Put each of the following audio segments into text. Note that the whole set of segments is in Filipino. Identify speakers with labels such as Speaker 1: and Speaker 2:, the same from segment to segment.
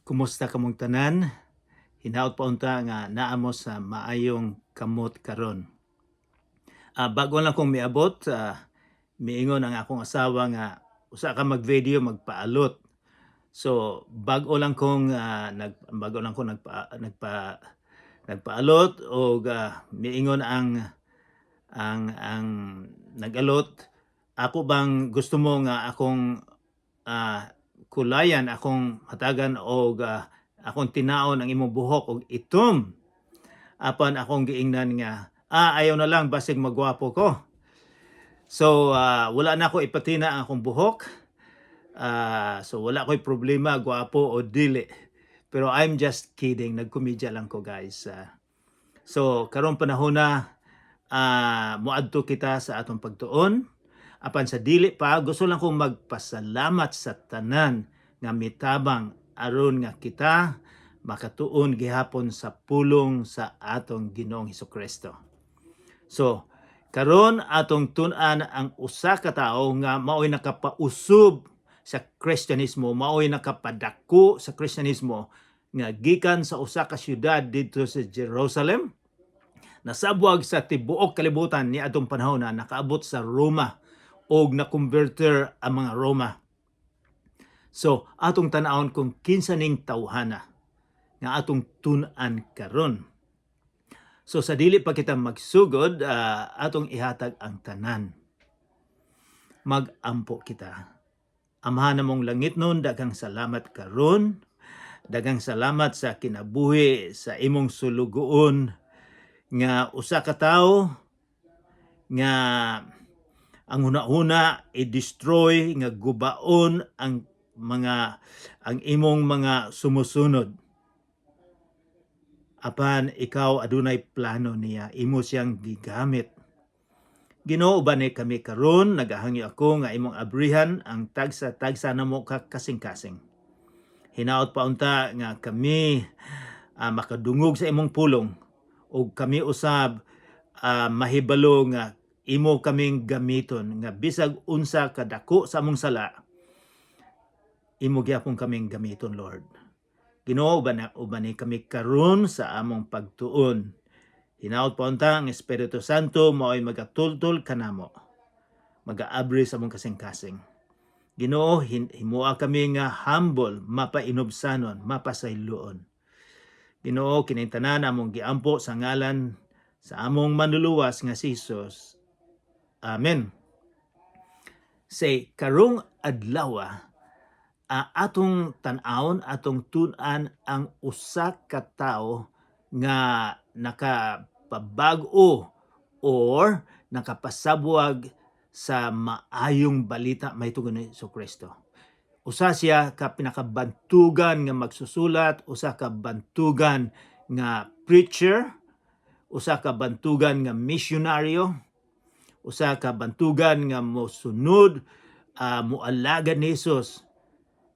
Speaker 1: Kumusta kamong tanan? Hinaut pa unta nga naa mo sa maayong kamot karon. Bago lang kong miabot, miingon ang akong asawa nga usa ka mag-video magpaalot. So bago lang kong nagpaalot og miingon ang nag-alot, ako bang gusto mo nga akong kulayan, akong hatagan og akong tinaon ang imong buhok og itom, apan akong giingnan nga ayaw na lang basig magwapo ko. So wala na ako ipatina ang akong buhok. So wala ko'y problema gwapo o dili, pero I'm just kidding, nagkomedya lang ko guys. So karon panahon na muadto kita sa atong pagtuon. Apan sa dili pa, gusto lang kong magpasalamat sa tanan nga mitabang aron nga kita makatuon gihapon sa pulong sa atong Ginoong Hesukristo. So karon atong tun-an ang usa ka tawo nga mao'y nakapausob sa Kristyanismo, mao'y nakapadako sa Kristyanismo nga gikan sa usa ka syudad dito sa Jerusalem, nasabwag sa tibuok kalibutan ni atong panahon na nakaabot sa Roma og na-converter ang mga Roma. So atong tan-awon kung kinsa ning tawhana nga atong tun-an karon. So sa dili pa kita magsugod, atong ihatag ang tanan. Mag-ampo kita. Amahan namong langit nun, daghang salamat karon. Daghang salamat sa kinabuhi sa imong sulugoon nga usa ka tawo nga ang huna-huna i-destroy, nga gubaon ang imong mga sumusunod. Apan ikaw adunay plano niya, imo siyang gigamit. Ginoo ba ni kami karon, nagahangyo ako nga imong abrihan ang tagsa-tagsa namo kasing-kasing. Hinaot pa unta nga kami makadungog sa imong pulong ug kami usab mahibalo nga imo kaming gamiton, nga bisag unsa kadako sa among sala, imo gyapon kaming gamiton, Lord. Ginoo uban ni kami karon sa among pagtuon. Hinaot pa unta ang Espiritu Santo mao'y magatultol kanamo, magaabri sa among kasing-kasing. Ginoo, himua kami nga humble, mapainobsanon, mapasayloon. Ginoo, kining tanan among giampo sa ngalan sa among manluluwas nga si Jesus. Amen. Say karong adlaw, atong tan-awon, atong tun-an ang usa ka tawo nga nakapabag-o or nakapasabwag sa maayong balita mahitungod ni Jesucristo. Usa siya ka pinakabantugan nga magsusulat, usa ka bantugan nga preacher, usa ka bantugan nga misyonaryo, usa ka bantugan nga mosunod, moalagad ni Jesus,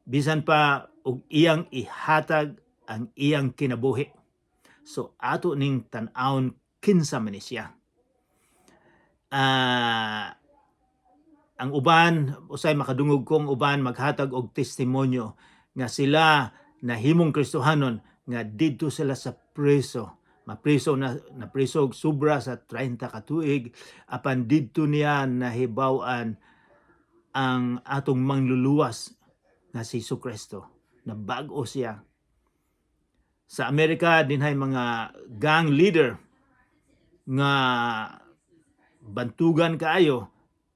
Speaker 1: bisan pa og iyang ihatag ang iyang kinabuhi. So ato ning tan-awon kinsa man ni siya. Ang uban, usay makadungog kong uban maghatag og testimonyo nga sila nahimong Kristohanon nga didto sila sa preso. Mapriso na priso og sobra sa 30 ka tuig, apan didto niya nahibaw-an ang atong mangluluwas nga si Jesucristo. Nabag-o siya. Sa Amerika dinhay mga gang leader nga bantugan kaayo,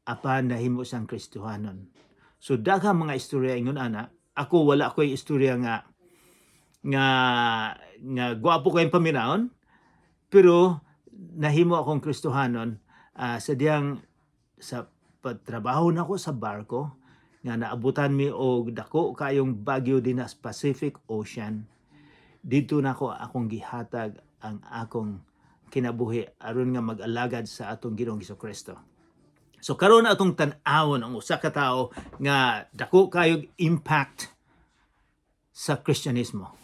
Speaker 1: apan nahimo siyang Kristohanon. So daghang mga istorya ingon ana. Ako wala ko'y istorya nga gwapo ko yung paminaon, pero nahimo akong Kristohanon sadyang sa pagtrabaho nako sa barko nga naabutan mi og dako kayong bagyo din sa Pacific Ocean. Dito nako akong gihatag ang akong kinabuhi aron nga mag-alagad sa atong Ginoong Hesukristo. So karon atong tan-awon ang usa ka tawo nga dako kayog impact sa Kristyanismo.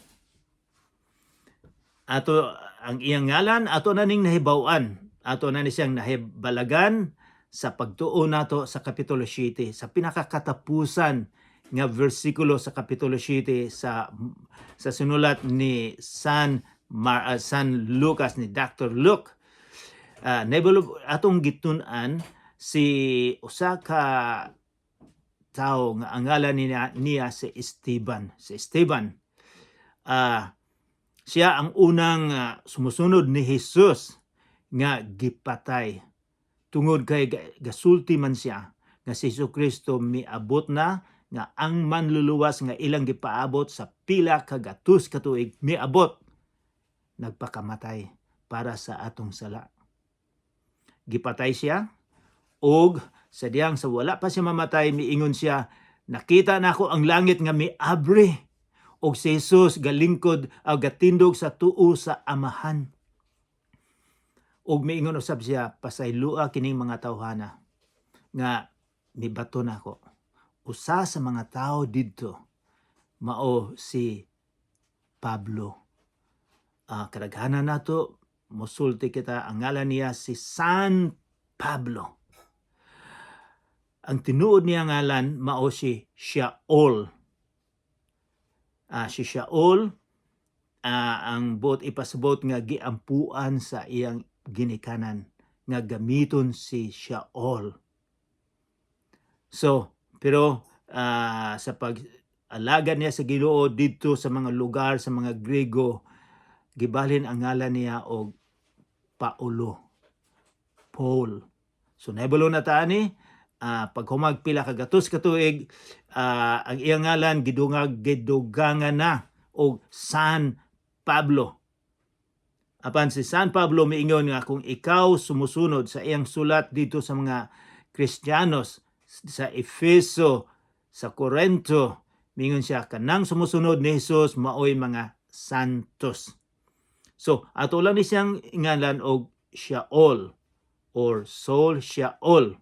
Speaker 1: Ato ang iyang ngalan, ato na ning nahibaw-an, ato na ni siyang nahibalagan sa pagtuon nato sa Kapitulo 7, sa pinakakatapusan nga bersikulo sa kapitulo 7 sa sinulat ni San Lucas ni Dr. Luke. Naibalo atong gitun-an si usa ka tao nga ang ngalan niya si Esteban. Siya ang unang sumusunod ni Jesus nga gipatay tungod kay gasulti man siya nga si Jesucristo miabot na nga ang manluluwas nga ilang gipaabot sa pila ka gatus ka tuig miabot nagpakamatay para sa atong sala. Gipatay siya og sa diyang sa wala pa siya mamatay miingon siya, nakita nako ang langit nga miabri og si Jesus galingkod o gatindog sa tuo sa Amahan. Og miingon usab siya, pasaylua kining mga tawhana nga mibato nako. Usa sa mga tao didto mao si Pablo. Kadaghanan nato mosulti kita ang ngalan niya si San Pablo. Ang tinuod niya ngalan mao si Shaul. Si Shaul ang buot ipasabot nga giampuan sa iyang ginikanan nga gamiton si Shaul. So, pero sa pag-alagad niya sa Ginoo didto sa mga lugar sa mga Grego, gibalhin ang ngalan niya og Paul. So naibalo na ta ani pag humagpila ka gatos ka tuig ang iyang ngalan gidugangan na og San Pablo. Apan si San Pablo miingon nga kung ikaw sumusunod sa iyang sulat dito sa mga Kristiyanos sa Efeso, sa Corinto, miingon siya kanang sumusunod ni Jesus maoy mga santos. So ato lang ni siyang ngalan og Shaul or Saul Shaul.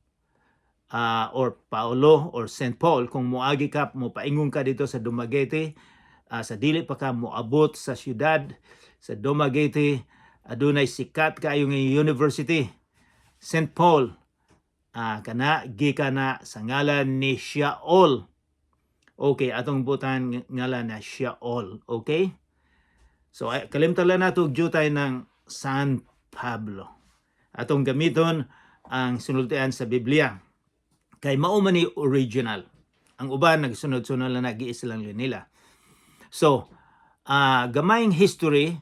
Speaker 1: Or Paulo or St. Paul kung moagi ka mo paingon ka dito sa Dumaguete sa dili pa ka moabot sa syudad sa Dumaguete adunay sikat kaayo nga university St. Paul kana gikan na sa ngalan ni Shaul. Okay, atong butan ngalan na Shaul. Okay, so kalimtan lang nato jutay ng San Pablo. Atong gamiton ang sinultian sa Biblia. Kay mao man ni original. Ang uban nagsunod-sunod lang nag-iis lang nila. So, gamayng history,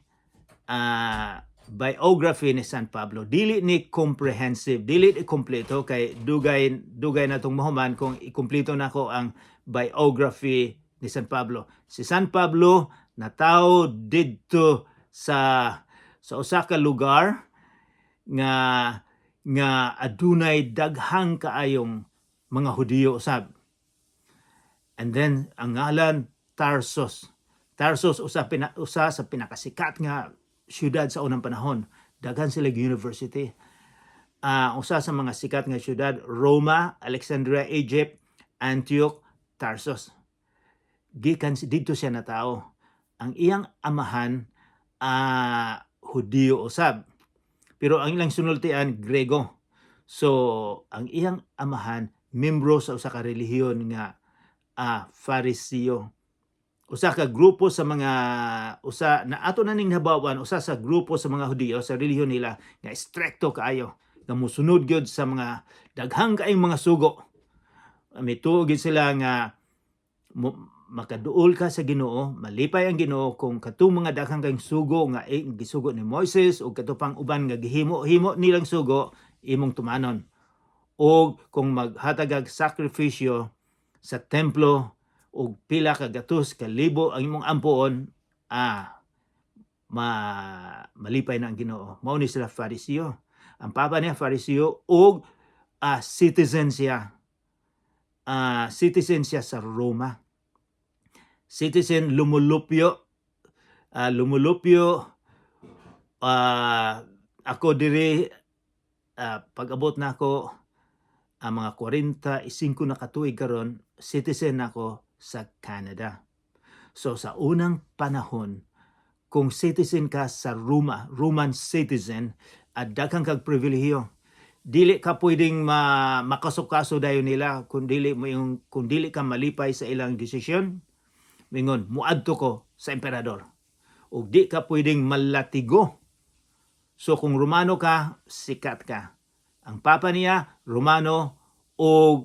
Speaker 1: biography ni San Pablo, dili ni comprehensive, dili ni kompleto kay dugay natong mahuman kung ikumpleto nako ang biography ni San Pablo. Si San Pablo natawo didto sa usa ka lugar nga adunay daghang kaayong mga Hudiyo usab. And then ang ngalan Tarsus. Tarsus usa sa pinakasikat nga syudad sa unang panahon. Daghan sila university. Usa sa mga sikat nga syudad Roma, Alexandria, Egypt, Antioch, Tarsus. Gikan didto siya natao. Ang iyang amahan Hudiyo usab. Pero ang ilang sunultian Grego. So ang iyang amahan membro sa usa ka relihiyon nga Fariseo. Usa ka grupo sa mga na ato na ning nabawan usa sa grupo sa mga Hudiyo sa relihiyon nila nga strikto kaayo nga mosunod gyud sa mga daghang kaayong mga sugo. Mituo gyud sila nga makaduol ka sa Ginoo, malipay ang Ginoo kung katong mga daghang kayong sugo nga gisugo ni Moises o katupang uban nga gihimo-himo nilang sugo imong tumanon. O kung maghatagag sakripisyo sa templo o pila ka gatos ka libo ang imong ampuon, malipay na ang Ginoo. Mao ni sila Fariseo. Ang papa niya Fariseo o citizen siya. Citizen siya sa Roma. Citizen lumulupyo. Ako diri pag-abot na ako mga 45 na katuig karon, citizen ako sa Canada. So sa unang panahon, kung citizen ka sa Roma, Roman citizen, daghang kag pribilehiyo. dili ka pwedeng makasukaso dayon nila kung dili ka malipay sa ilang desisyon. Mingon, muadto ko sa emperador. O di ka pwedeng malatigo. So kung Romano ka, sikat ka. Ang papa niya, Romano, o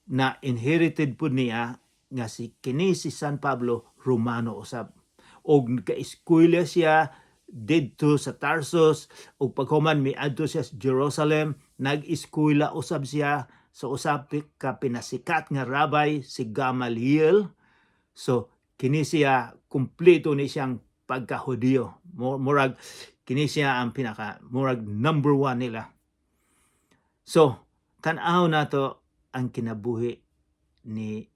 Speaker 1: na inherited po niya nga kini si San Pablo, Romano usab. O ka-eskwela siya didto sa Tarsus, o paghuman miadto siya sa Jerusalem, nag-eskwela usab siya sa usab ka pinasikat nga rabbi si Gamaliel. So kini siya kumpleto ni siyang pagka-Hudiyo. Murag kini siya ang murag number 1 nila. So tan-aw nato ang kinabuhi ni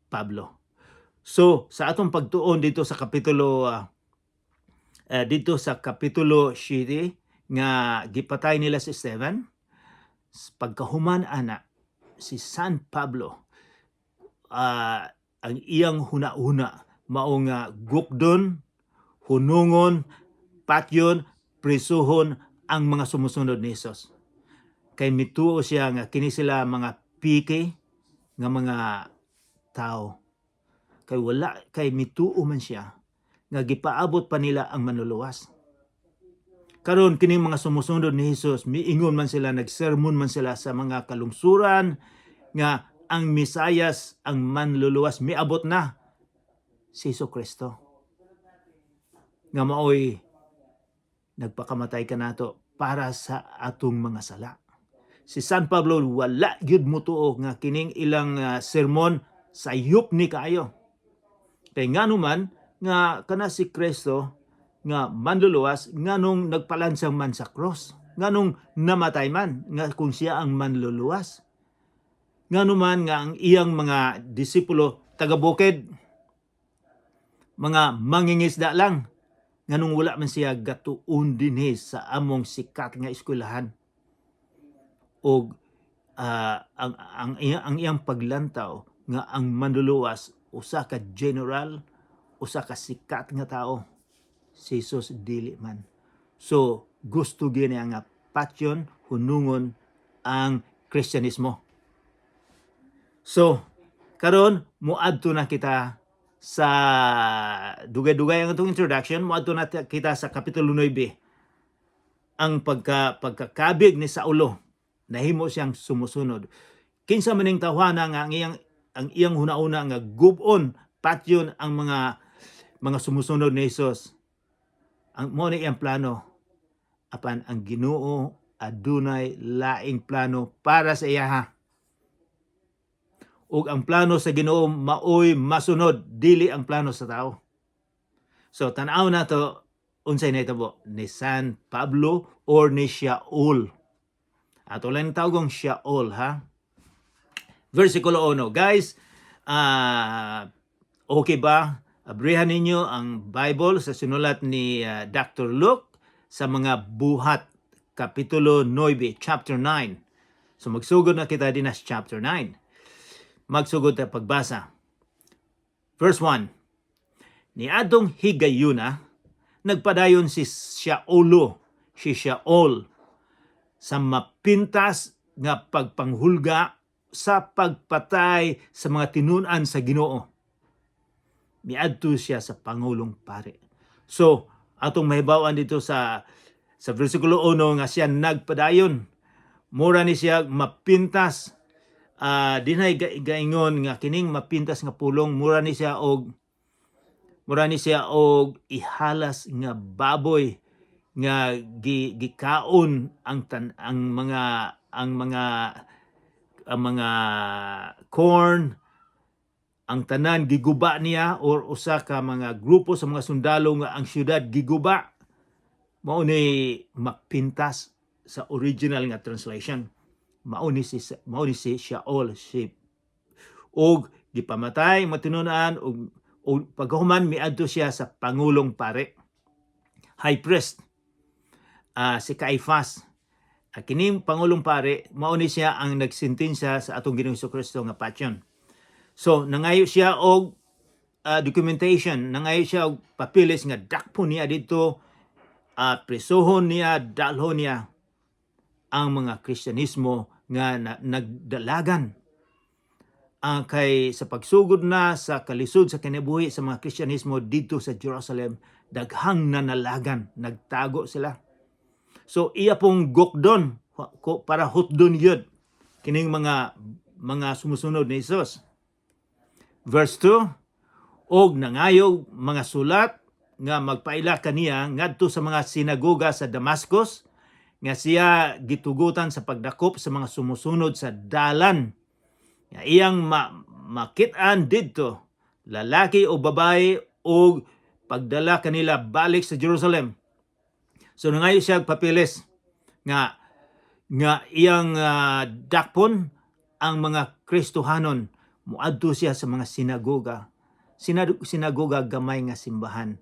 Speaker 1: Pablo. So sa atong pagtuon dito sa kapitulo 7 nga gipatay nila si Stephen, pagkahuman ana si San Pablo, ang iyang huna-una mao nga gukdon, hunungon, patyon, prisuhon ang mga sumusunod ni Jesus. Kay mituo siya nga kini sila mga piki nga mga tao. Kay mituo man siya nga gipaabot pa nila ang manluluwas. Karon kining mga sumusunod ni Jesus, miingon man sila, nagsermon man sila sa mga kalungsuran nga ang Mesayas, ang manluluwas, miabot na si Jesucristo. Nga maoy nagpakamatay ka nato para sa atong mga sala. Si San Pablo wala gyud mutuo nga kining ilang sermon sayop ni kaayo. Kay nganuman nga kana si Kristo nga manluluwas, nganong nagpalansang man sa cross, nganong namatay man nga kung siya ang manluluwas. Nganuman nga ang iyang mga disipulo taga-bukid, mga mangingisda lang, nganong wala man siya gatuon dinhi sa among sikat nga eskwelahan. O ang iyang paglantaw nga ang manluluwas usa ka general, usa ka sikat nga tao, si Jesus dili man. So gusto gyud niya nga patyon, hunungon ang Kristyanismo. So karon muadto na kita sa dugay-dugay ang atong introduction, muadto na kita sa kapitulo 9. Ang pagkakabig ni Saulo, nahimo siyang sumusunod. Kinsa maning tawhana nga ang iyang huna-una nga gubon, patyon ang mga sumusunod ni Jesus. Ang mo ni iyang plano, apan ang Ginoo adunay laing plano para sa iya. Ug ang plano sa Ginoo maoy masunod, dili ang plano sa tao. So tan-aw nato unsay nahitabo ni San Pablo or ni Shaul. Ato lang tawagong Shaul, ha? Versikulo 1. Guys, okay ba? Abrihan ninyo ang Bible sa sinulat ni Dr. Luke sa mga buhat, kapitulo 9, chapter 9. So magsugod na kita din sa chapter 9. Magsugod na pagbasa. Verse 1. Niadtong higayuna, nagpadayon si Shaul sa mapintas nga pagpanghulga sa pagpatay sa mga tinunan sa Ginoo. Miadto siya sa Pangulong Pari. So, atong mahibawan dito sa versikulo 1 nga siya nagpadayon. Mura ni siya mapintas. Dinay gaingon nga kining mapintas nga pulong, mura ni siya og ihalas nga baboy nga gikaon ang mga corn, ang tanan giguba niya, or usa ka mga grupo sa mga sundalo nga ang syudad giguba. Mao ni mapintas sa original nga translation. Mao ni si Shaul, og gipamatay matinunan, og paghuman miadto siya sa Pangulong Pare, high priest, si Caifás. Kining Pangulong Pare, mao ni siya ang nagsintensya sa atong Ginoong Jesucristo nga patyon. So nangayo siya og documentation, nangayo siya og papilis nga dakpo niya dito, prisuhon niya, dalhon niya. ang mga Kristyanismo nga nagdalagan kay sa pagsugod na sa kalisod sa kinabuhi sa mga Kristyanismo dito sa Jerusalem, daghang nanalagan, nagtago sila. So iya pong gokdon para hutdon yun kining mga sumusunod ni Jesus. Verse 2, og nangayog mga sulat nga magpaila kaniya ngadto sa mga sinagoga sa Damascus nga siya gitugutan sa pagdakop sa mga sumusunod sa dalan. Nga iyang makit-an didto lalaki o babae o pagdala kanila balik sa Jerusalem. So nangayo siya papilis nga iyang dakpon ang mga Kristohanon muadto siya sa mga sinagoga. Sinagoga gamay nga simbahan.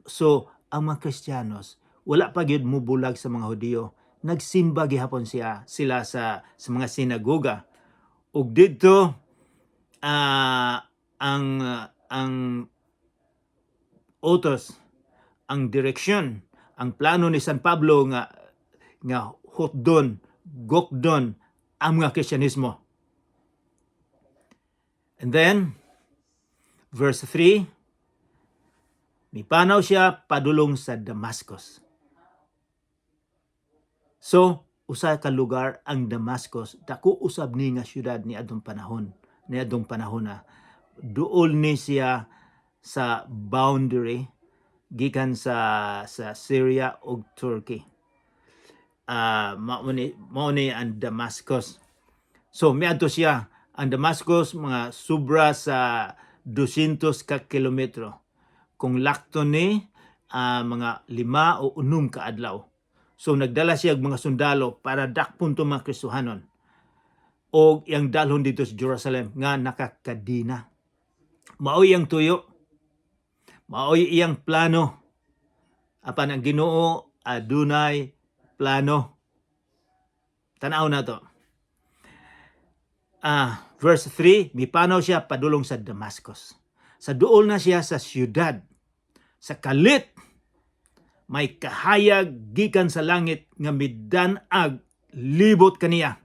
Speaker 1: So ang mga Kristiyanos wala pa gyud mubulag sa mga Hudiyo. Nagsimba gihapon sila sa mga sinagoga. Ug didto ang utos, ang direksyon, ang plano ni San Pablo nga hutdon, gokdon ang mga Kristyanismo. And then verse 3, mipanaw siya padulong sa Damascus. So usa ka lugar ang Damascus, dako usab ni nga syudad ni adtong panahon na duol ni siya sa boundary gikan sa Syria ug Turkey. Mao ni ang Damascus. So miadto siya ang Damascus mga sobra sa 200 ka kilometro. Kung lakto ni mga 5 o 6 ka adlaw. So nagdala siya mga sundalo para dakpon to mga Kristohanon. O iyang dalhon dito sa Jerusalem nga nakakadina. Maoy iyang tuyo. Maoy iyang plano. Apan ang Ginoo adunay plano. Tanaw na to. Verse 3, mipanaw siya padulong sa Damascus. Sa duol na siya sa syudad. Sa kalit, may kahayag gikan sa langit nga midan-ag libot kaniya.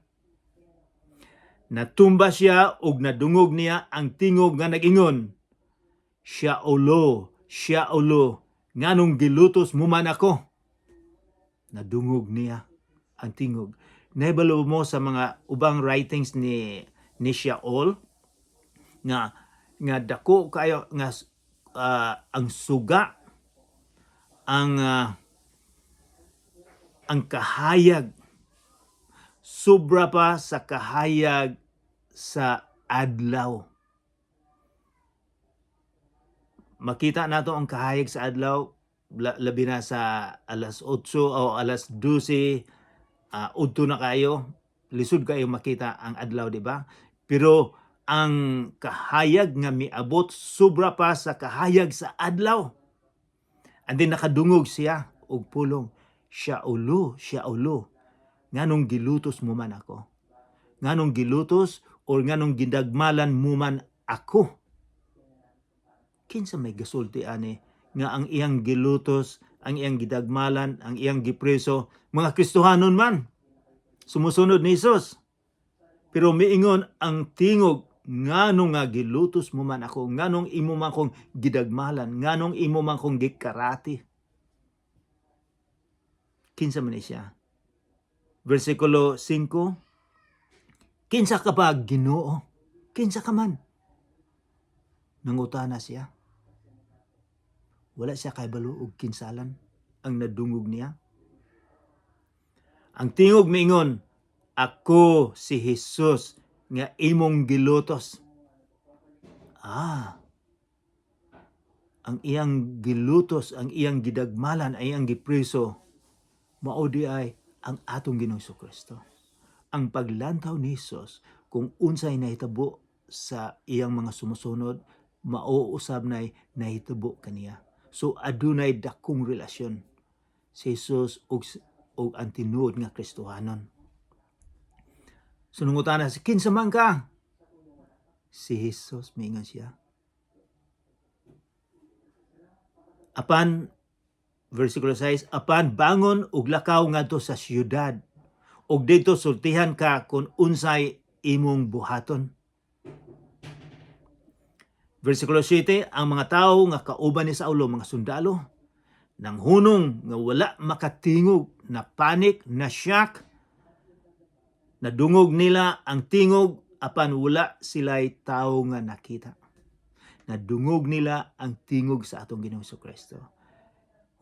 Speaker 1: Natumba siya ug nadungog niya ang tingog nga nag-ingon, Shaulo, Shaulo, nganong gilutos mo man ako? Nadungog niya ang tingog. Nahibalo mo sa mga ubang writings ni Shaul nga dako kayo nga ang suga, ang kahayag sobra pa sa kahayag sa adlaw. Makita nato ang kahayag sa adlaw labi na sa alas 8 o alas 12 udto na kayo, lisod kayo makita ang adlaw, di ba? Pero ang kahayag nga miabot sobra pa sa kahayag sa adlaw. And then nakadungog siya og pulong, Shaulo, Shaulo, nganong gilutos mo man ako? Nganong gilutos o nganong gidagmalan mo man ako? Kinsa may gasulti ani nga ang iyang gilutos, ang iyang gidagmalan, ang iyang gipreso, mga Kristohanon man, sumusunod ni Jesus. Pero miingon ang tingog, nganong nga gilutos mo man ako, nganong imo man kong gidagmalan, nganong imo man kong gikarati. Kinsa man siya? Versikulo 5, kinsa ka ba, Ginoo? Kinsa ka man? Nangutana siya. Wala siya kahibalo og kinsalan ang nadungog niya. Ang tingog miingon, ako si Jesus nga imong gilutos. Ang iyang gilutos, ang iyang gidagmalan, ang iyang gipreso, mao di ay ang atong Ginoong Kristo. Ang paglantaw ni Jesus kung unsay nahitabo sa iyang mga sumusunod, mao usab nay nahitabo kaniya. So adunay dakong relasyon si Jesus og ang tinuod nga Kristohanon. So nangutana si kinsa man ka? Si Jesus, miingon siya. Apan versikulo 6, apan bangon ug lakaw ngadto sa siyudad, ug dito sultihan ka kung unsay imong buhaton. Versikulo 7, ang mga tawo nga kauban ni Saulo, mga sundalo, nang hunong nga wala makatingog, na panic, na shock, nadungog nila ang tingog apan wala sila'y tawo nga nakita. Nadungog nila ang tingog sa atong Ginoong Jesucristo.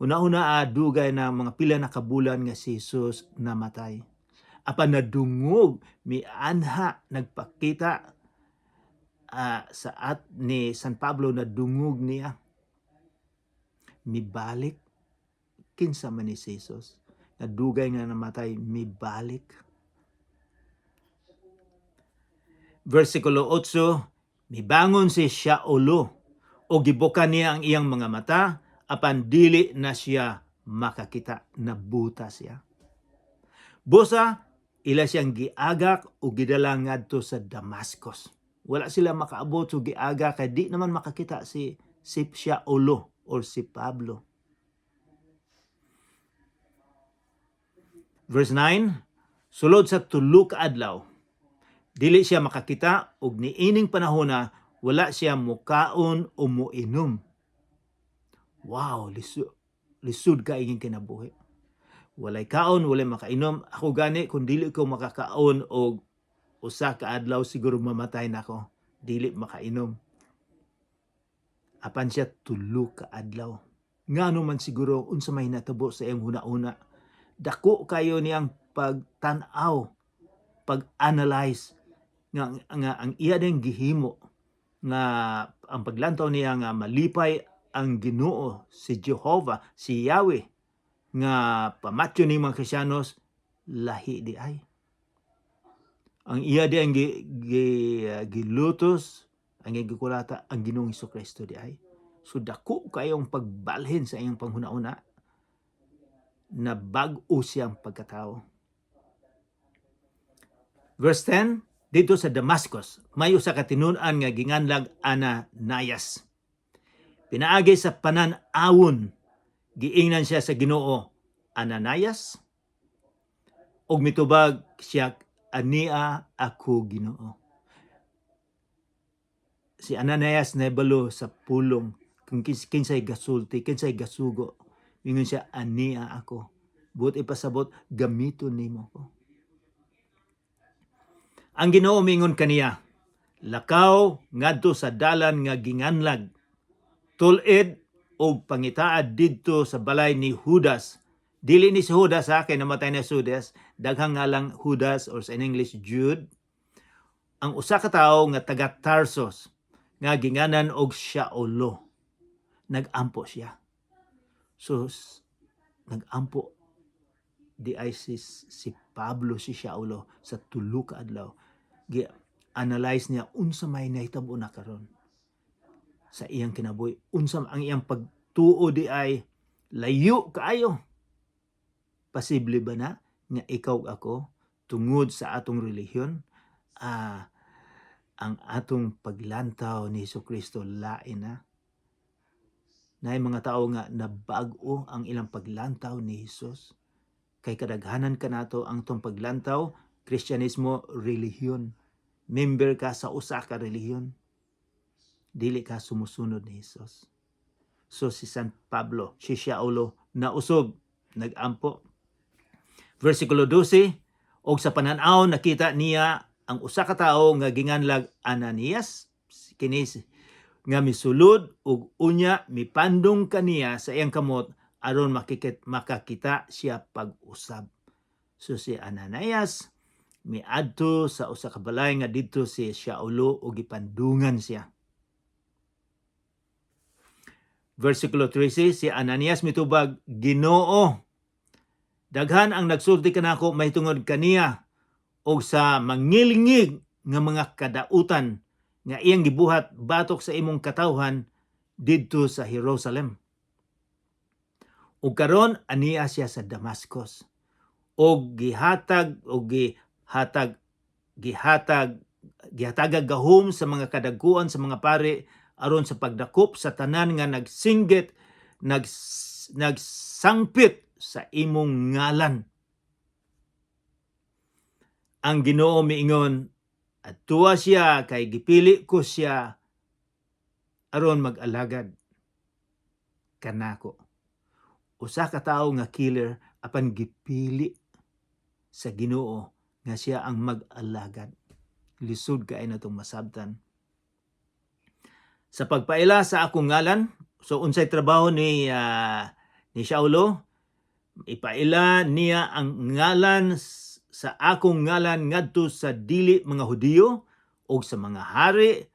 Speaker 1: Una-una dugay na mga pila na kabulan nga si Jesus namatay. Apan nadungog, mianha, nagpakita ni San Pablo, nadungog niya. Mibalik, kinsa man ni Jesus. Nadugay nga namatay, mibalik. Versikulo 8, mibangon si Saulo o gibuka niya ang iyang mga mata, apan dili na siya makakita, nabuta siya. Busa, ila siyang giagak o gidala ngadto sa Damascus. Wala sila makaabot so giagak kay di naman makakita si Saulo or si Pablo. Verse 9, sulod sa tulo ka adlaw, dili siya makakita ug niining panahona wala siya mukaon o muinom. Wow, lisud ka ingin kinabuhi. Walay kaon, walay makainom. Ako gani, kung dili ko makakaon o usa ka adlaw, siguro mamatay na ako. Dili makainom. Apan siya tulo ka adlaw. Ngano man siguro, unsa may natabo sa iyang huna-una. Dako kayo niyang pagtanaw, pag-analyze, nga ang iya din gihimo, nga ang paglantaw niya nga malipay ang Ginoo, si Jehovah, si Yahweh, nga pamatyo ni mga Kristiyanos, lahi di ay. Ang iya di ang gilutos, ang gikulata, ang Ginoong Jesucristo di ay. So dako kayong pagbalhin sa iyong panghuna-una, na bag-o siyang pagkatao. Verse 10, dito sa Damascus, may usa ka tinun-an nga ginganlag Ananias. Pinaagi sa panan-awon, giingnan siya sa Ginoo, Ananias, og mitubag siya, ania ako Ginoo. Si Ananias nahibalo sa pulong, kung kinsay gasulti, kinsay gasugo, mingon siya, ania ako. Buot ipasabot, gamiton nimo ko. Ang Ginoo mingon kaniya, lakaw ngadto sa dalan nga ginganlag, tulid og pangitaad didto sa balay ni Judas. Dili ni si Judas kay namatay na si Judas, daghang nga lang Judas or sa English Jude. Ang usa ka tawo nga taga Tarsus nga ginganan og Saulo. Nagampo siya. So nagampo di ay si Pablo, si Saulo sa tulo ka adlaw. Gi-analyze niya unsa may nahitabo na karon sa iyang kinabuhi, unsa ang iyang pagtuo di ay layo kaayo. Posible ba na nga ikaw ako tungod sa atong relihiyon, ang atong paglantaw ni Jesucristo lain na? Nay mga tao nga nabag-o ang ilang paglantaw ni Jesus. Kay kadaghanan kanato ang tong paglantaw, Kristyanismo, relihiyon. Member ka sa usa ka relihiyon. Dili ka sumusunod ni Jesus. So si San Pablo, si Saulo, nausog, nagampo. Versikulo 12, og sa pananaw nakita niya ang usa ka tawo nga ginganlag Ananias, kini nga misulod ug unya mipandong kaniya sa iyang kamot aron makakita siya pag-usab. So si Ananias miadto sa usa ka balay nga didto si Saulo ug gipandungan siya. Versikulo 13, si Ananias mitubag, Ginoo, daghan ang nagsulti kanako mahitungod kaniya og sa mangilingig nga mga kadautan nga iyang gibuhat batok sa imong katawhan didto sa Jerusalem. Ug karon aniya siya sa Damascus. Og gihatag gahom sa mga kadagkuan sa mga pari aron sa pagdakop sa tanan nga nagsinggit nagsangpit sa imong ngalan. Ang Ginoo miingon, adtua siya kay gipili ko siya aron mag-alagad kanako. Usa ka tawo nga killer apan gipili sa Ginoo nga siya ang mag-alagad. Lisod kay natong masabtan. Sa pagpaila sa akong ngalan, so unsay trabaho ni Saulo? Ipaila niya ang ngalan sa akong ngalan ngadto sa dili mga Hudiyo o sa mga hari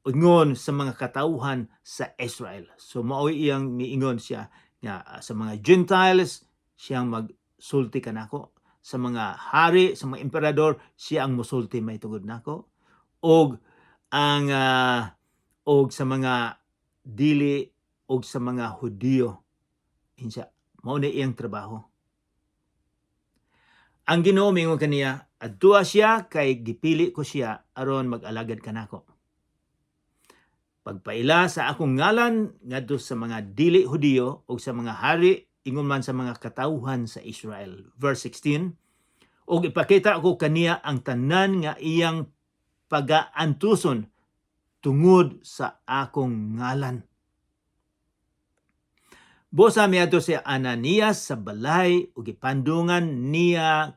Speaker 1: ingon sa mga katawhan sa Israel. So mao'y iyang miingon siya nga sa mga Gentiles siyang magsulti kanako, sa mga hari, sa mga emperador siya ang musulti may tungod nako, og ang og sa mga dili og sa mga Hudiyo. Insya mao na iyang trabaho. Ang Ginoo miingon kaniya, adtua siya kay gipili ko siya aron mag-alagad kanako. Pagpaila sa akong ngalan ngadto sa mga dili Hudiyo o sa mga hari ingon man sa mga katawhan sa Israel. Verse 16, og ipakita ko kaniya ang tanan nga iyang pagaantuson tungod sa akong ngalan. Busa miadto si Ananias sa balay ug gipandungan niya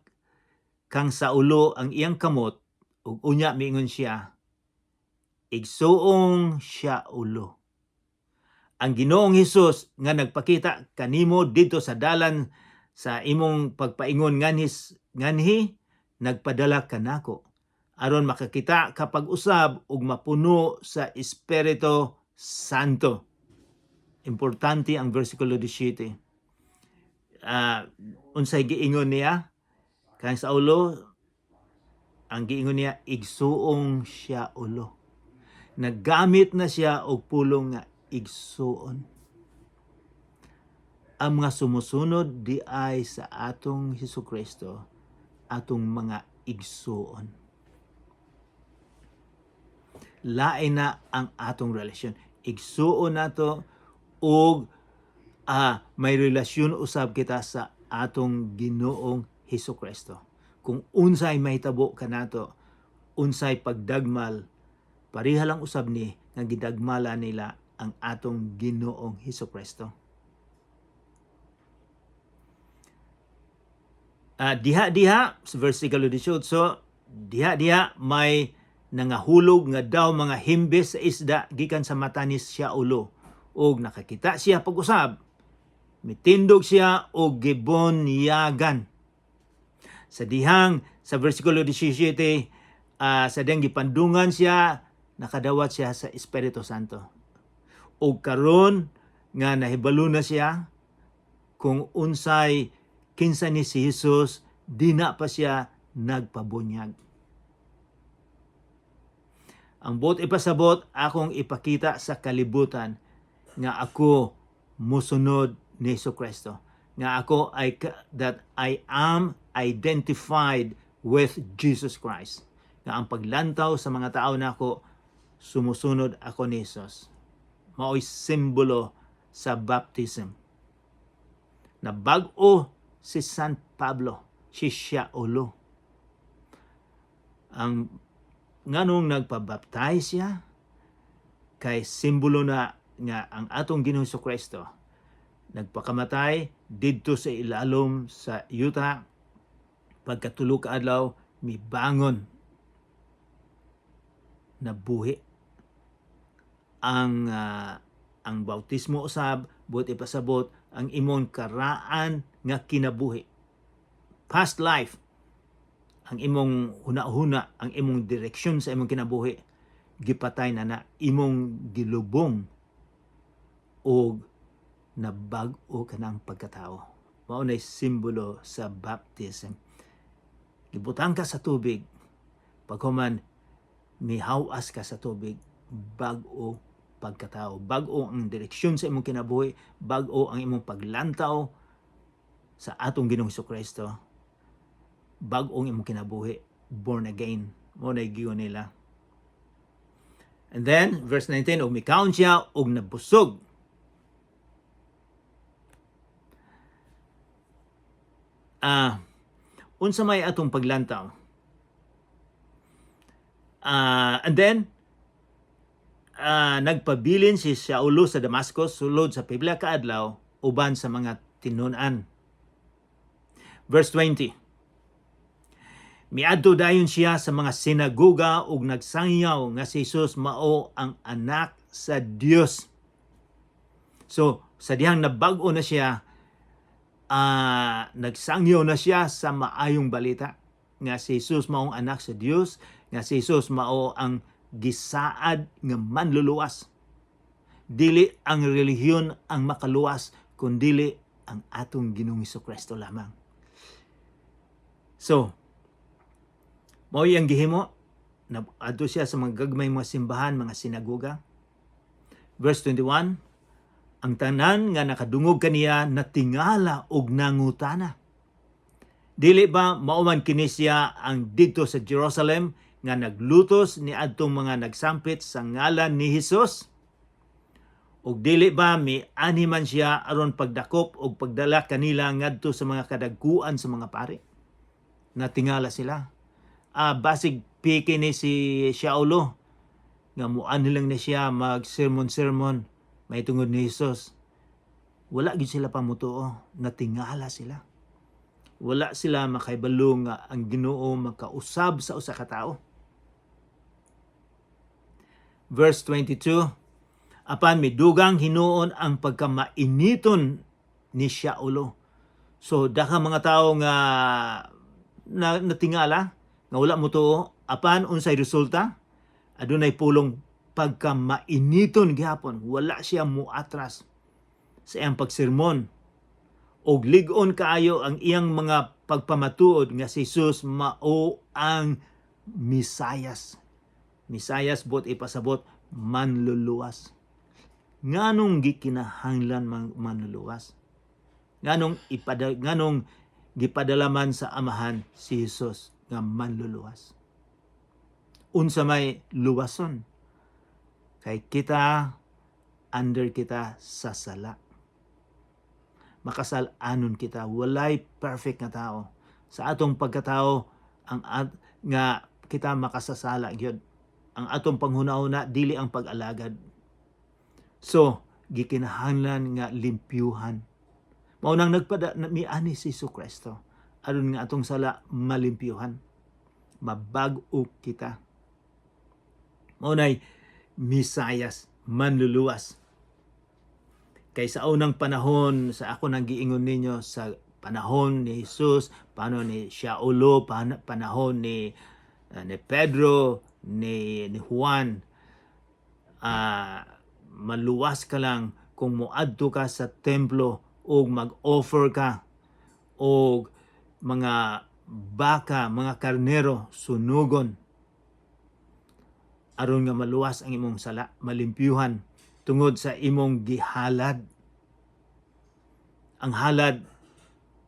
Speaker 1: kang Saulo ang iyang kamot ug unya miingon siya, igsuong Saulo. Ang Ginoong Hesus nga nagpakita kanimo dito sa dalan sa imong pagpaingon nganhi nagpadala kanako aron makakita kapag usab ug mapuno sa Espiritu Santo. Importante ang versikulo 17. Unsay giingon niya kang Saulo? Ang giingon niya, igsuong Saulo. Naggamit na siya og pulong nga igsuon. Ang mga sumusunod di ay sa atong Hesukristo, atong mga igsuon. Lain na ang atong relasyon. Igsuon nato og may relasyon usab kita sa atong Ginoong Hesukristo. Kung unsay mahitabo kanato, unsay pagdagmal, pareha lang usab ni nga gidagmala nila ang atong Ginoong Hesukristo. Diha sa versikulo 18, diha may nangahulog nga daw mga himbis sa isda gikan sa mata ni Saulo, og nakakita siya pag-usab, mitindog siya og gibonyagan. Sa dihang sa versikulo 17, sa dihang gipandungan siya, nakadawat siya sa Espiritu Santo. Og karon nga nahibalo na siya kung unsay kinsa ni si Jesus, di na pa siya nagpabunyag. Ang buot ipasabot akong ipakita sa kalibutan nga ako musunod ni Jesucristo. Nga ako that I am identified with Jesus Christ. Nga ang paglantaw sa mga tao na ako, sumusunod ako ni Jesus. Mao'y simbolo sa baptism. Na bag-o si San Pablo, si Saulo. Ang nganong nagpabaptize siya, kay simbolo na nga ang atong Ginoong Jesucristo nagpakamatay didto sa ilalom sa yuta, pagkatulo ka adlaw mibangon na buhi. Ang bautismo usab buot ipasabot ang imong karaan nga kinabuhi, past life, ang imong huna-huna, ang imong direksyon sa imong kinabuhi, gipatay na imong gilubong o nabag-o ka ng pagkatao. Mao nay simbolo sa baptism. Gibutang ka sa tubig, paghuman mihawas ka sa tubig, bag-o pagkatao. Bag-o ang direksyon sa imong kinabuhi, bag-o ang imong paglantaw sa atong Ginoong Jesucristo, bag-o ang imong kinabuhi, born again. Mo na giyon nila. And then verse 19, og mikaon siya og nabusog. unsa may atong paglantaw. And then nagpabilin si Saulo sa Damascus sulod sa pipila ka adlaw uban sa mga tinun-an. Verse 20. Miadto dayon siya sa mga sinagoga ug nagsangyaw nga si Jesus mao ang anak sa Dios. So, sa dihang nabag-o na siya, nagsangyaw na siya sa maayong balita nga si Jesus mao ang anak sa Dios, nga si Jesus mao ang gisaad nga manluluwas. Dili ang relihiyon ang makaluwas, kundili ang atong Ginoong Hesukristo lamang. So, mao yang gihimo, adto siya sa mga gagmay mga simbahan, mga sinagoga. Verse 21, ang tanan nga nakadungog kaniya natingala og nangutana. Dili ba mauman kini siya ang didto sa Jerusalem nga naglutos ni adtong mga nagsampit sa ngalan ni Hesus? Ug dili ba miani man siya aron pagdakop og pagdala kanila ngadto sa mga kadagkuan sa mga pari? Natingala sila. Basig piki ni si Saulo nga muan lang ni siya mag-sermon-sermon may tungod ni Hesus. Wala gid sila pamutuo, natingala sila. Wala sila makaibalo nga ang Ginoo makausab sa usa ka tawo. Verse 22, apan midugang hinuon ang pagkamainiton ni Saulo. So daghang mga tawo nga natingala nga wala mo tuo, apan unsay resulta? Adunay pulong pagkamainiton gihapon, wala siya muatras sa iyang pagsermon. Og lig-on kaayo ang iyang mga pagpamatuod nga si Jesus mao ang Misayas. Misayas bot ipasabot manluluwas. Nganong gikinahanglan manluluwas? Nganong gipadalaman sa Amahan si Jesus nga manluluwas? Unsa may luwason? Kay kita, under kita sa sala. Makasalanon kita. Walay perfect nga tao. Sa atong pagkatao, nga kita makasasala gyud. Ang atong panghuna-una, dili ang pag-alagad. So, gikinahanglan nga limpyuhan. Maunang miani si Jesucristo. Aron nga atong sala malimpyuhan. Mabag-o kita. Maunay Misayas, manluluwas. Kay sa unang panahon, sa ako nang giingon ninyo, sa panahon ni Jesus, panahon ni Saulo, panahon ni Pedro, ni Juan, maluwas ka lang kung muadto ka sa templo o mag-offer ka o mga baka, mga karnero, sunugon aron nga maluwas ang imong sala, malimpyuhan tungod sa imong gihalad. Ang halad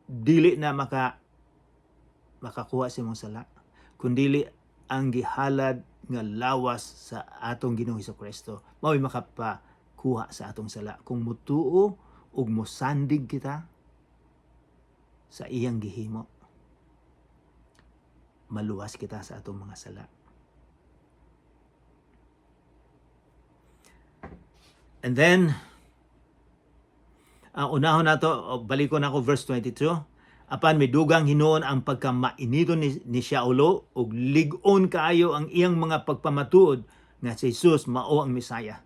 Speaker 1: dili na makakuha sa imong sala, kundili ang gihalad nga lawas sa atong Ginoong Hesukristo mao'y makapakuha sa atong sala kung mutuo ug mosandig kita sa iyang gihimo. Maluwas kita sa atong mga sala. And then, unahon nato, balikon ako verse 22. Apan midugang hinuon ang pagkamainiton ni Saulo ug lig-on kaayo ang iyang mga pagpamatuod nga si Jesus mao ang Misaya.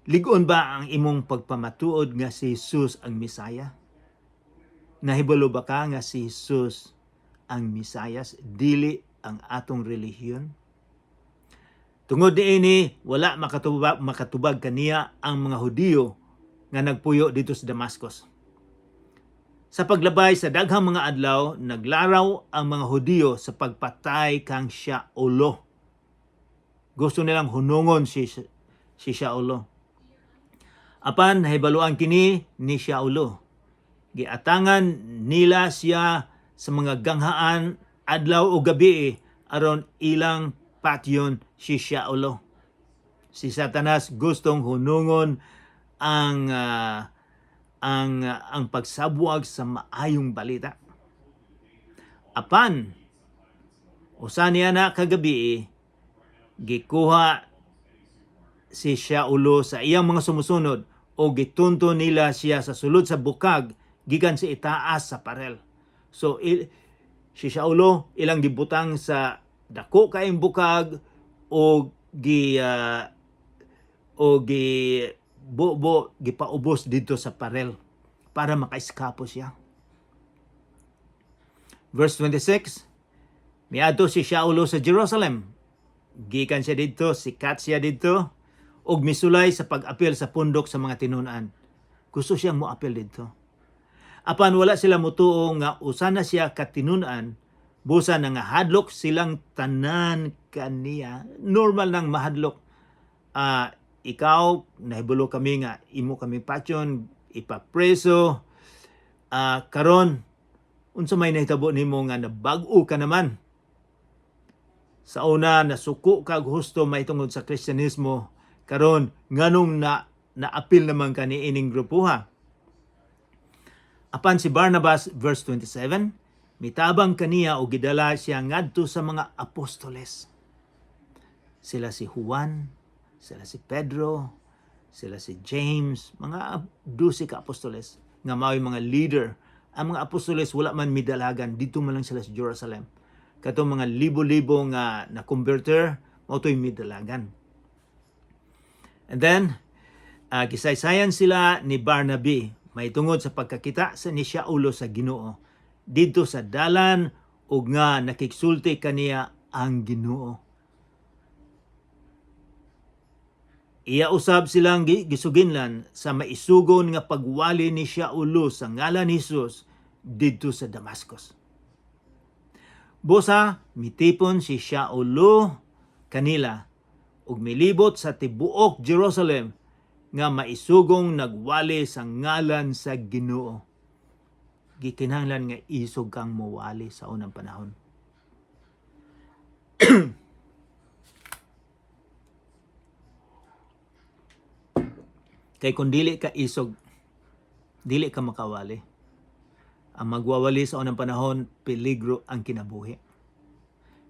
Speaker 1: Lig-on ba ang imong pagpamatuod nga si Jesus ang Misaya? Nahibalo ba ka nga si Jesus ang Misayas, dili ang atong relihiyon? Tungod niini, wala makatubag kaniya ang mga Hudiyo nga nagpuyo dito sa Damascus. Sa paglabay sa daghang mga adlaw, naglaraw ang mga Hudiyo sa pagpatay kang Saulo. Gusto nilang hunungon si Saulo. Apan nahibaluan kini ni Saulo. Giatangan nila siya sa mga ganghaan adlaw o gabi aron ilang patyon si Saulo. Si Satanas gustong hunungon ang ang pagsabwag sa maayong balita. Apan usa niya na kagabi gikuha si Shaulo sa iyang mga sumusunod o gitunto nila siya sa sulod sa bukag gikan sa itaas sa parel. So si Shaulo ilang gibutang sa dako kaayong bukag o gipaubos dito sa parel para makaiskapo siya. Verse 26, miadto si Shaulo sa Jerusalem. Gikan siya dito, sikat siya dito, og misulay sa pag-apil sa pundok sa mga tinunan. Gusto siyang moapil dito. Apan wala sila mutuo nga usa na siya katinunan, busa na nga hadlok silang tanan kaniya. Normal nang mahadlok. Ikaw, nahibulo kami nga imo kami patyon, ipapreso. Karon, unsa may nahitabo nimo nga nabag-o ka naman. Sa una, nasuko kag husto mahitungod sa Kristyanismo. Karon, nganong naapil naman ka ni ining grupuha. Apan si Barnabas, verse 27, mitabang kaniya o gidala siya ngadto sa mga apostoles. Sila si Juan, sila si Pedro, sila si James, mga 12 ka apostoles nga mao'y mga leader. Ang mga apostoles wala man midalagan, dito man lang sila sa Jerusalem. Katong mga libo-libo nga na-converter, mauto'y midalagan. And then, gisaysayan sila ni Barnabe, may tungod sa pagkakita sa ni Shaulo sa Ginoo. Dito sa dalan, ug nga nakiksulti kaniya ang Ginoo. Iya usab silang gisuginlan sa maisugon nga pagwali ni Shaulo sa ngalan ni Jesus didto sa Damascus. Busa, mitipon si Shaulo kanila ug milibot sa tibuok Jerusalem nga maisugong nagwali sa ngalan sa Ginoo. Gikinahanglan nga isog kang mawali sa unang panahon. Kay kung dili ka isog, dili ka makawali. Ang magwawali sa unang panahon, peligro ang kinabuhi.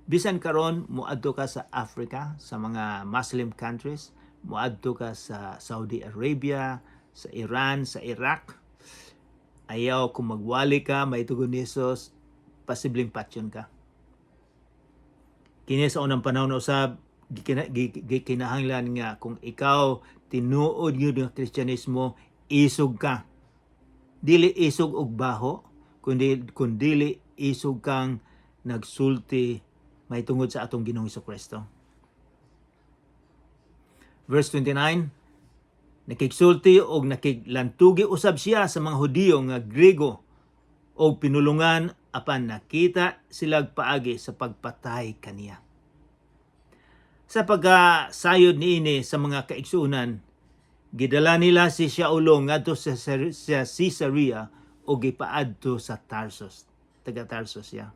Speaker 1: Bisan karon muadto ka sa Africa, sa mga Muslim countries, muadto ka sa Saudi Arabia, sa Iran, sa Iraq, ayaw kung magwali ka, may tugon ni Jesus, posibleng patyon ka. Kini sa unang panahon usab, gikinahanglan nga kung ikaw tinuod yun ng Kristyanismo, isog ka. Dili isog og baho, kundi isog kang nagsulti may tungod sa atong Ginoong Hesukristo. Verse 29, nakigsulti og nakiglantugi usab siya sa mga Hudiyo nga Grego og pinulungan apan nakita silag paagi sa pagpatay kaniya. Sa pagkasayod niini sa mga kaigsuunan, gidala nila si Shaulo ngadto sa Caesarea o gipaadto sa Tarsus. Taga Tarsus siya.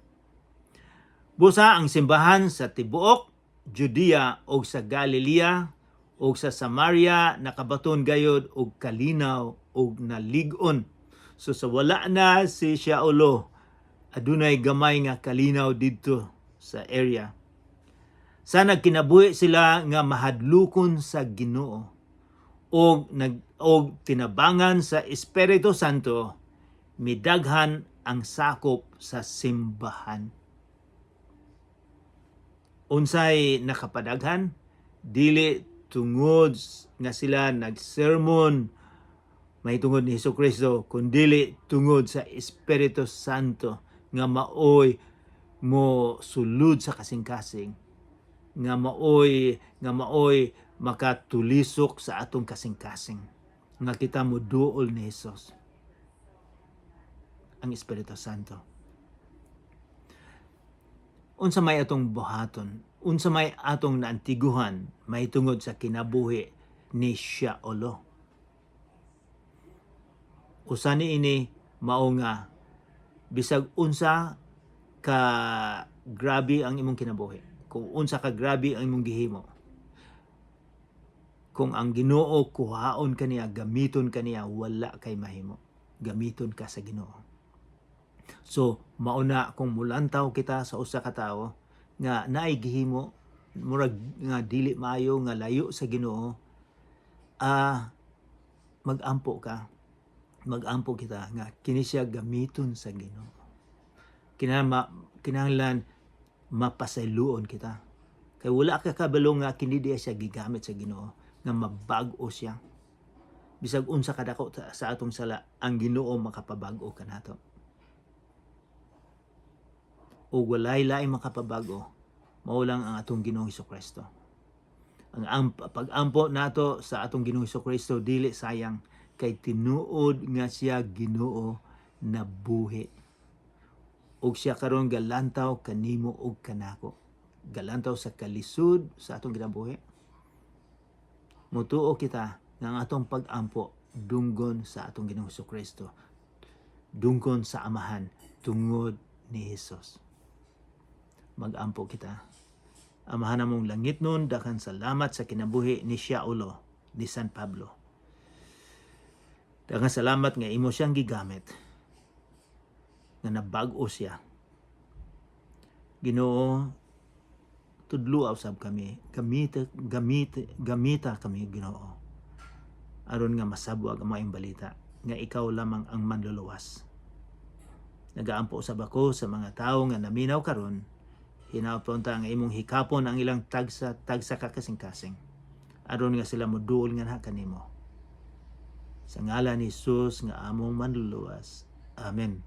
Speaker 1: Busa ang simbahan sa tibuok Judea o sa Galilea o sa Samaria nakabaton gayod og kalinaw og nalig-on. So sa wala na si Shaulo, adunay gamay nga kalinaw dito sa area. Sa nagkinabuhi sila nga mahadlukon sa Ginoo og tinabangan sa Espiritu Santo, midaghan ang sakop sa simbahan. Unsay nakapadaghan? Dili tungod nga sila nagsermon may tungod ni Hesukristo, kundi tungod sa Espiritu Santo nga maoy mo sulod sa kasing-kasing, nga maoy makatulisok sa atong kasing-kasing, nga kita mo duol ni Jesus, ang Espiritu Santo. Unsa may atong buhaton, unsa may atong naantiguhan may tungod sa kinabuhi ni Shaulo. Usa niini mao nga bisag unsa ka grabe ang imong kinabuhi, kung unsa ka grabe ang imong gihimo, kung ang Ginoo kuhaon kaniya, gamiton kaniya, wala kay mahimo. gamiton ka sa Ginoo. So mauna kung mulantaw kita sa usa ka tawo nga naay gihimo murag nga dili maayo nga layo sa Ginoo, mag-ampo ka. Mag-ampo kita nga kini siya gamiton sa Ginoo. Kinahanglan mapasayloon kita. Kay wala ka kabalo nga kini diya siya gigamit sa Ginoo nga mabag-o siya. Bisag unsa kadako sa atong sala, ang Ginoo makapabag-o kanato. O walay laing makapabag-o, mao lang ang atong Ginoong Hesukristo. Ang pag-ampo nato sa atong Ginoong Hesukristo dili sayang kay tinuod nga siya Ginoo na buhi. Og siya karon galantaw kanimo og kanako. Galantaw sa kalisod sa atong kinabuhi. Mutuo kita nga ang atong pag-ampo dunggon sa atong Ginoong Hesukristo. Dunggon sa Amahan tungod ni Hesus. Mag-ampo kita. Amahan namong langit nun, daghang salamat sa kinabuhi ni Siaulo, ni San Pablo. Daghang salamat nga imo siyang gigamit, nga nabag-o siya. Ginoo, tudlo usab kami, gamita kami Ginoo. Aron nga masabwag ang maayong balita, nga ikaw lamang ang manluluwas. Nagaampo usab ako sa mga tawo nga naminaw karon, hinapunta ang imong hikapon ang ilang tagsa ka kasing-kasing. Aron nga sila moduol nga na kanimo. Sa ngalan ni Jesus nga among manluluwas. Amen.